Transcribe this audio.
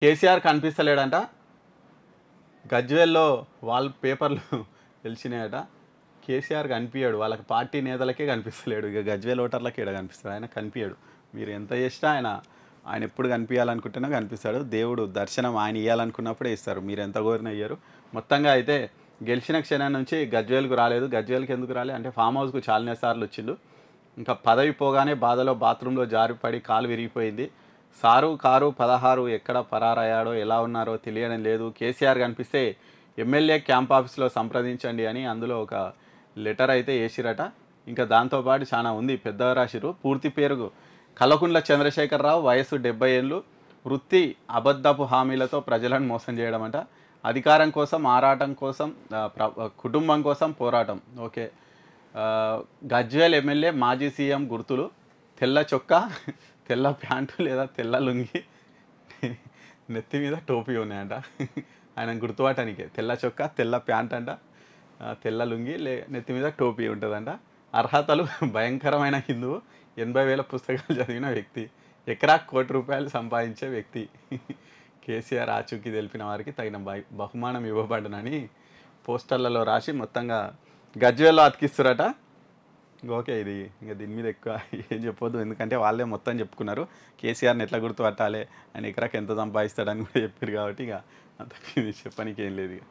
KCR కనిపిస్తలేడంట. గజ్వేల్‌లో wall పేపర్‌లు వెలిసినాయట. కేసీఆర్ కనిపియడు. వాళ్ళకి party నేతలకే కనిపిస్తలేడు. ఇక గజ్వేల్ ఓటర్లకి ఏడ కనిపిస్తాడు. ఆయన కనిపియడు. మీరు ఎంత చేసినా ఆయన ఎప్పుడు కనిపియాలనుకుంటేనే కనిపిస్తాడు. దేవుడు దర్శనం ఆయన ఇయ్యాలనుకున్నప్పుడే ఇస్తారు. మీరు ఎంత కోరినా ఇయ్యరు. మొత్తంగా అయితే గెలిచిన క్షణం నుంచి గజ్వేల్‌కు రాలేదు. గజ్వేల్‌కి ఎందుకు రాలే అంటే ఫామ్ హౌస్‌కు చాలానే సార్లు వచ్చిండు. ఇంకా పదవి పోగానే బాధలో బాత్రూంలో జారిపడి కాలు విరిగిపోయింది. సారు కారు 16 ఎక్కడ పరారయ్యాడో ఎలా ఉన్నారో తెలియడం లేదు. కేసీఆర్ కనిపిస్తే ఎమ్మెల్యే క్యాంప్ ఆఫీస్‌లో సంప్రదించండి అని అందులో ఒక లెటర్ అయితే ఏసిరట. ఇంకా దాంతోపాటు చాలా ఉంది పెద్దగా రాసిర్రు. పూర్తి పేరు కల్వకుంట్ల చంద్రశేఖరరావు, వయస్సు 70 ఏళ్ళు, వృత్తి అబద్ధపు హామీలతో ప్రజలను మోసం చేయడం అంట. అధికారం కోసం ఆరాటం కోసం కుటుంబం కోసం పోరాటం. ఓకే. గజ్వేల్ ఎమ్మెల్యే మాజీ సీఎం గుర్తులు తెల్ల చొక్కా, తెల్ల ప్యాంటు లేదా తెల్ల లుంగి, నెత్తి మీద టోపీ ఉన్నాయంట. ఆయన గుర్తుపట్టడానికే తెల్ల చొక్కా, తెల్ల ప్యాంట్ అంట, తెల్ల లుంగి నెత్తి మీద టోపీ ఉంటుందంట. అర్హతలు భయంకరమైన హిందువు, 80,000 పుస్తకాలు చదివిన వ్యక్తి, ఎకరాకు ₹1,00,00,000 సంపాదించే వ్యక్తి. కేసీఆర్ ఆచూకీ తెలిపిన వారికి తగిన బహుమానం ఇవ్వబడునని పోస్టర్లలో రాసి మొత్తంగా గజ్వేల్లో అతికిస్తురట. ఓకే. ఇది ఇంక దీని మీద ఎక్కువ ఏం చెప్పొద్దు. ఎందుకంటే వాళ్ళే మొత్తం చెప్పుకున్నారు. కేసీఆర్‌ని ఎట్లా గుర్తుపట్టాలి, ఆయన ఎకరాకి ఎంత సంపాదిస్తాడని కూడా చెప్పారు కాబట్టి ఇక అంతకు చెప్పనీకి ఏం లేదు ఇక.